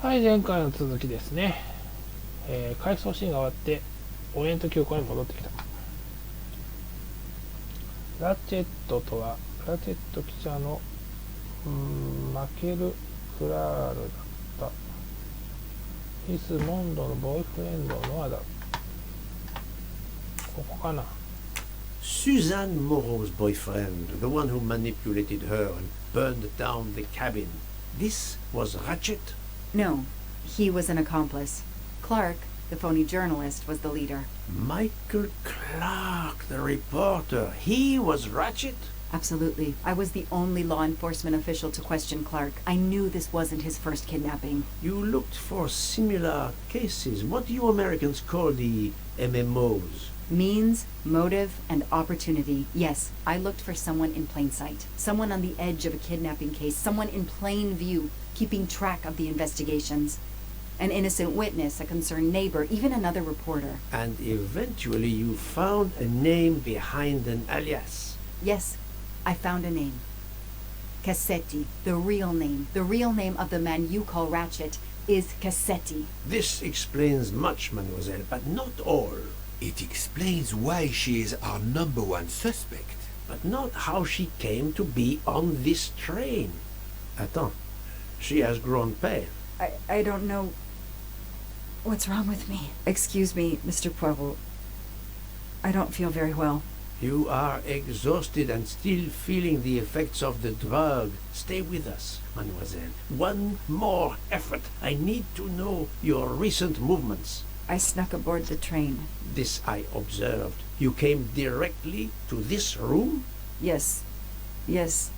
はい、前回の続きですね。回想シーンが終わってオリエント急行に戻ってきた。ラチェットとはラチェット記者のマケル・クラールだった。イス・モンドのボーイフレンドのアダ。ここかな。 Suzanne Moreau's boyfriend, the one who manipulated her and burned down the cabin. This was Ratchet? No, he was an accomplice. Clark, the phony journalist, was the leader. Michael Clark, the reporter. He was Ratchet? Absolutely. I was the only law enforcement official to question Clark. I knew this wasn't his first kidnapping. You looked for similar cases. What do you Americans call the MMOs? Means, motive, and opportunity. Yes, I looked for someone in plain sight. Someone on the edge of a kidnapping case. Someone in plain view, keeping track of the investigations. An innocent witness, a concerned neighbor, even another reporter. And eventually you found a name behind an alias. Yes, I found a name. Cassetti, the real name. The real name of the man you call Ratchet is Cassetti. This explains much, mademoiselle, but not all. It explains why she is our number one suspect. But not how she came to be on this train. Attends, she has grown pale. I don't know what's wrong with me. Excuse me, Mr. Poirot. I don't feel very well. You are exhausted and still feeling the effects of the drug. Stay with us, mademoiselle. One more effort. I need to know your recent movements. I snuck aboard the train. This I observed. You came directly to this room? Yes,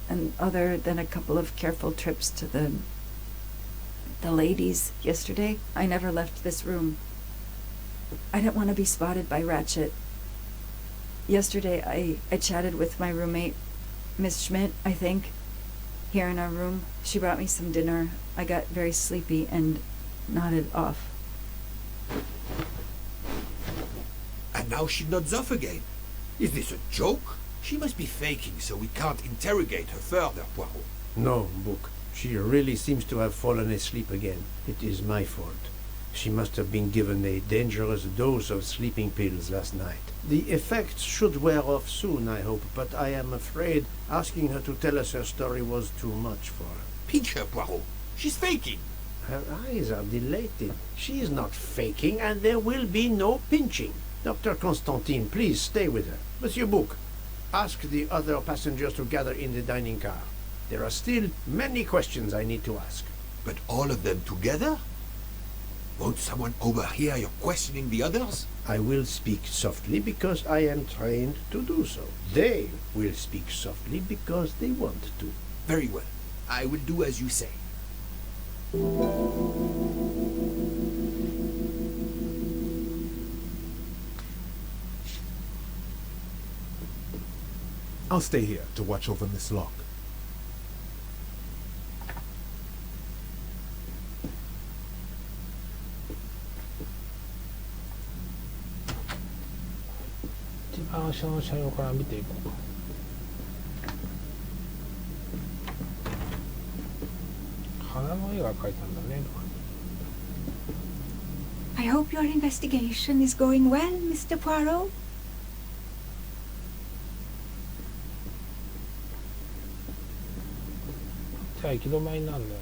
and other than a couple of careful trips to the ladies yesterday, I never left this room. I didn't want to be spotted by Ratchet. Yesterday, I chatted with my roommate, Miss Schmidt, I think, here in our room. She brought me some dinner. I got very sleepy and nodded off. And now she nods off again. Is this a joke? She must be faking, so we can't interrogate her further, Poirot. No, Book. She really seems to have fallen asleep again. It is my fault. She must have been given a dangerous dose of sleeping pills last night. The effects should wear off soon, I hope, but I am afraid asking her to tell us her story was too much for her. Pinch her, Poirot. She's faking. Her eyes are dilated. She is not faking, and there will be no pinching. Dr. Constantine, please stay with her. Monsieur Book, ask the other passengers to gather in the dining car. There are still many questions I need to ask. But all of them together? Won't someone overhear you questioning the others? I will speak softly because I am trained to do so. They will speak softly because they want to. Very well. I will do as you say. I'll stay here to watch over Miss Locke.一番後ろの車両から見ていこうか。花の絵が描いたんだね。 I hope your investigation is going well, Mr. Poirot. じゃあ行き止まりなんだよね。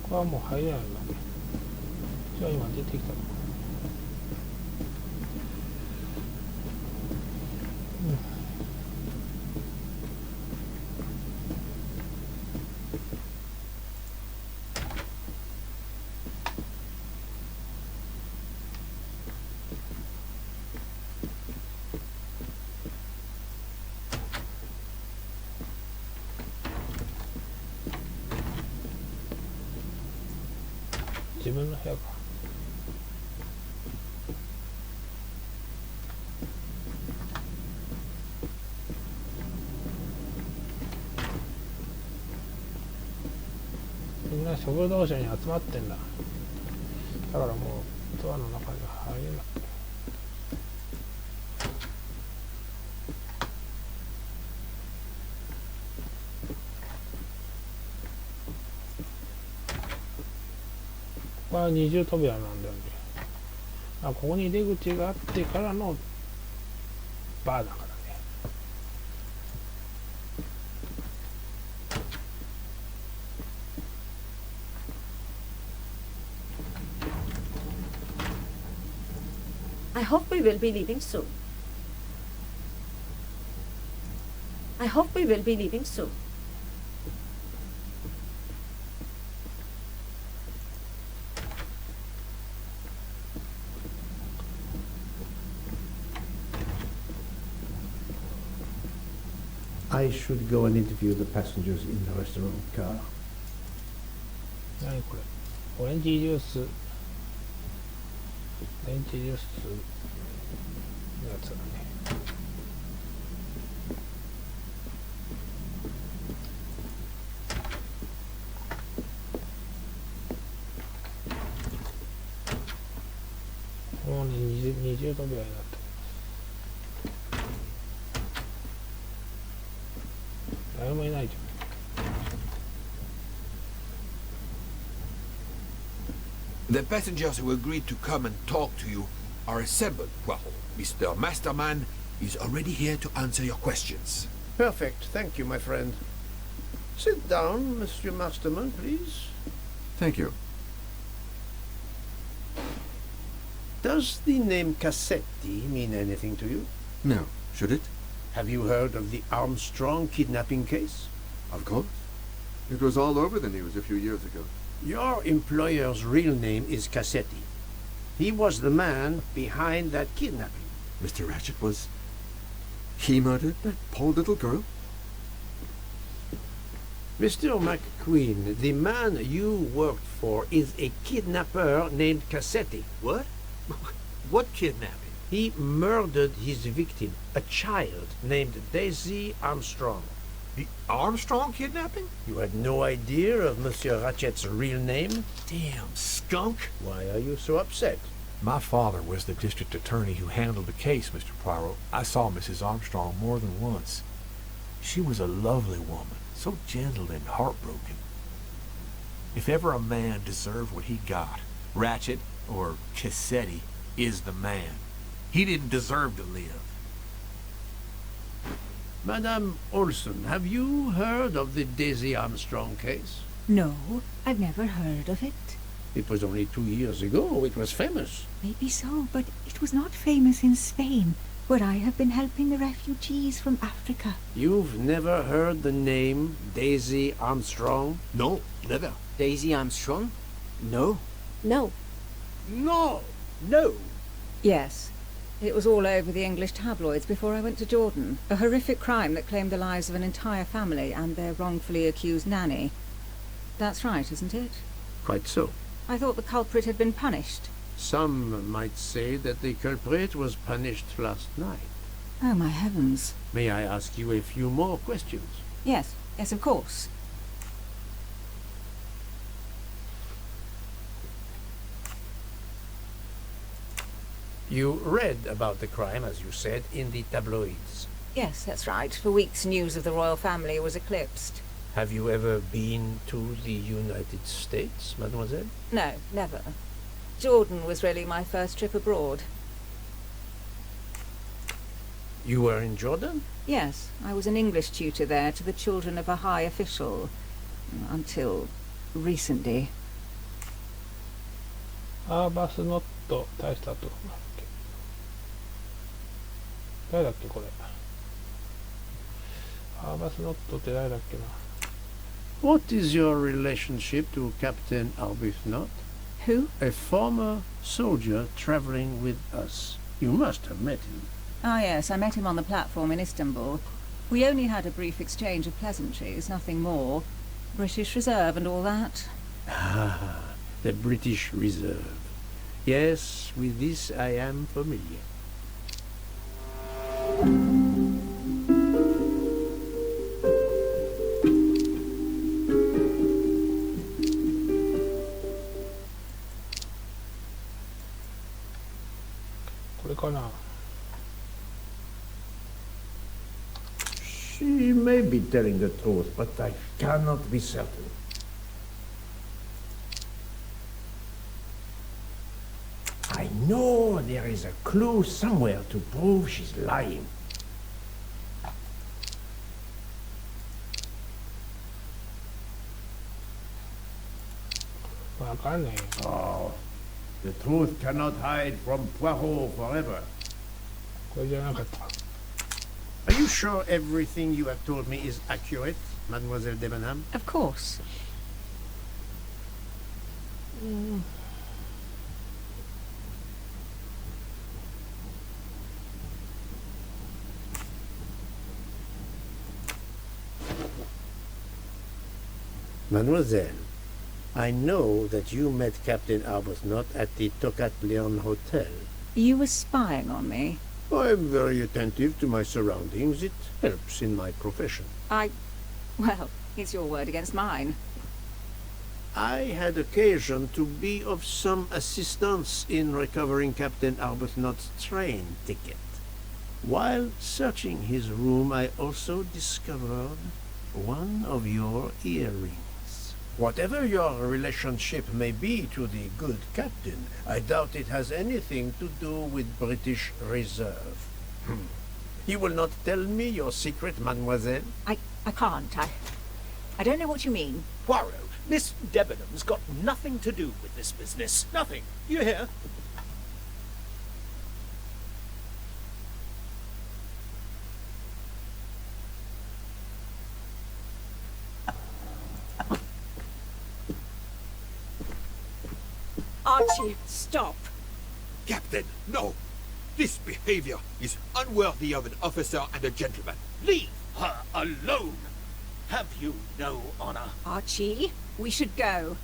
ここはもう入れないんだね。じゃあ今出てきたのかな。自分の部屋か。みんな食堂車に集まってんだ。だからもうドアの中には入れない。ここは二重扉なんだよね。ここに出口があってからのバーだからね。I hope we will be leaving soon. I hope we will be leaving soon. I should go and interview the passengers in the restaurant car. 何これ？オレンジジュース。オレンジジュースのやつだね。もうね、二重扉になってる。誰もいないじゃん。The passengers who agreed to come and talk to you are assembled. Well, Mr. Masterman is already here to answer your questions. Perfect. Thank you, my friend. Sit down, Monsieur Masterman, please. Thank you. Does the name Cassetti mean anything to you? No. Should it? Have you heard of the Armstrong kidnapping case? Of course. It was all over the news a few years ago. Your employer's real name is Cassetti. He was the man behind that kidnapping. Mr. Ratchet was... He murdered that poor little girl? Mr. McQueen, the man you worked for is a kidnapper named Cassetti. What? What kidnapping? He murdered his victim, a child named Daisy Armstrong. The Armstrong kidnapping? You had no idea of Monsieur Ratchet's real name? Damn skunk. Why are you so upset? My father was the district attorney who handled the case, Mr. Poirot. I saw Mrs. Armstrong more than once. She was a lovely woman, so gentle and heartbroken. If ever a man deserved what he got, Ratchet, or Cassetti, is the man. He didn't deserve to live. Madame Olson, have you heard of the Daisy Armstrong case? No, I've never heard of it. It was only 2 years ago. It was famous. Maybe so, but it was not famous in Spain, where I have been helping the refugees from Africa. You've never heard the name Daisy Armstrong? No, never. Daisy Armstrong? No. No. No! No! Yes. It was all over the English tabloids before I went to Jordan. A horrific crime that claimed the lives of an entire family and their wrongfully accused nanny. That's right, isn't it? Quite so. I thought the culprit had been punished. Some might say that the culprit was punished last night. Oh, my heavens. May I ask you a few more questions? Yes, of course. You read about the crime, as you said, in the tabloids. Yes, that's right. For weeks news of the royal family was eclipsed. Have you ever been to the United States, mademoiselle? No, never. Jordan was really my first trip abroad. You were in Jordan? Yes, I was an English tutor there to the children of a high official. Until recently. アーバスノット大したと誰だっけこれ。アーバスノットって誰だっけな。What is your relationship to Captain Arbuthnot? Who? A former soldier traveling with us. You must have met him. Ah, yes, I met him on the platform in Istanbul. We only had a brief exchange of pleasantries, nothing more. British Reserve and all that. Ah, the British Reserve. Yes, with this I am familiar. かな。 She may be telling the truth, but I cannot be certain. I know there is a clue somewhere to prove she's lying. Oh, the truth cannot hide from Poirot forever. これじゃなかった。 Are you sure everything you have told me is accurate, Mademoiselle Debenham? Of course. Mademoiselle, I know that you met Captain Arbuthnot at the Tokatlian Hotel. You were spying on me. I'm very attentive to my surroundings. It helps in my profession. Well, it's your word against mine. I had occasion to be of some assistance in recovering Captain Arbuthnot's train ticket. While searching his room, I also discovered one of your earrings. Whatever your relationship may be to the good captain, I doubt it has anything to do with British Reserve. You will not tell me your secret, mademoiselle? I can't. I don't know what you mean. Poirot, Miss Debenham's got nothing to do with this business. Nothing. You hear? Archie, stop. Captain, no. This behavior is unworthy of an officer and a gentleman. Leave her alone. Have you no honor? Archie, we should go.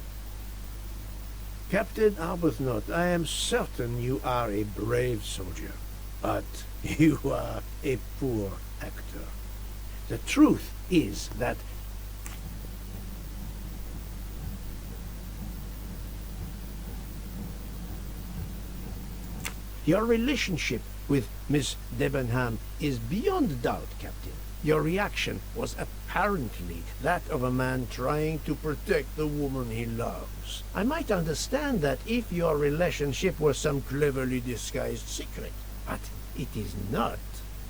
Captain Arbuthnot, I am certain you are a brave soldier, but you are a poor actor. The truth is that your relationship with Miss Debenham is beyond doubt, Captain. Your reaction was apparently that of a man trying to protect the woman he loves. I might understand that if your relationship were some cleverly disguised secret, but it is not.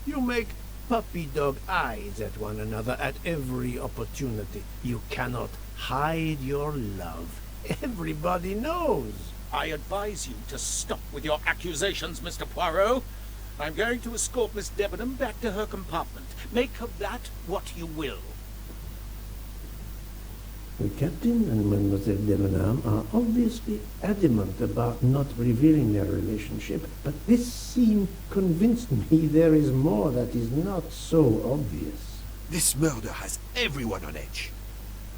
You make puppy dog eyes at one another at every opportunity. You cannot hide your love. Everybody knows. I advise you to stop with your accusations, Mr. Poirot. I'm going to escort Miss Debenham back to her compartment. Make of that what you will. The Captain and Mademoiselle Debenham are obviously adamant about not revealing their relationship, but this scene convinced me there is more that is not so obvious. This murder has everyone on edge.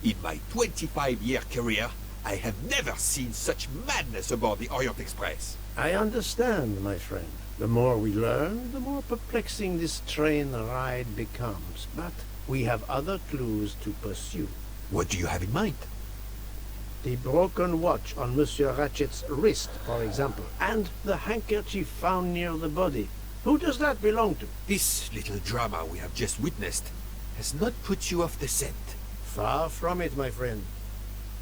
In my 25-year career, I have never seen such madness aboard the Orient Express. I understand, my friend. The more we learn, the more perplexing this train ride becomes. But we have other clues to pursue. What do you have in mind? The broken watch on Monsieur Ratchet's wrist, for example, and the handkerchief found near the body. Who does that belong to? This little drama we have just witnessed has not put you off the scent. Far from it, my friend.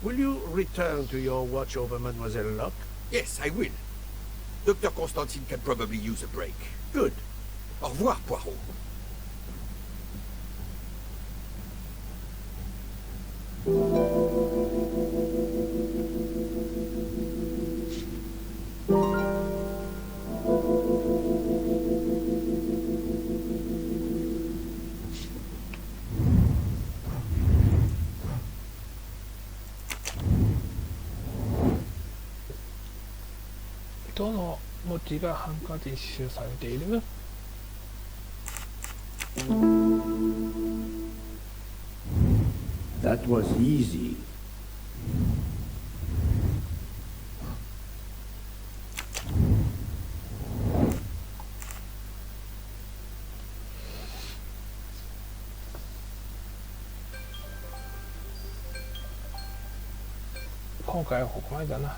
Will you return to your watch over Mademoiselle Locke? Yes, I will. Dr. Constantine can probably use a break. Good. Au revoir, Poirot.「どの文字がハンカチ刺繍されている？」That was easy.今回はここまでだな。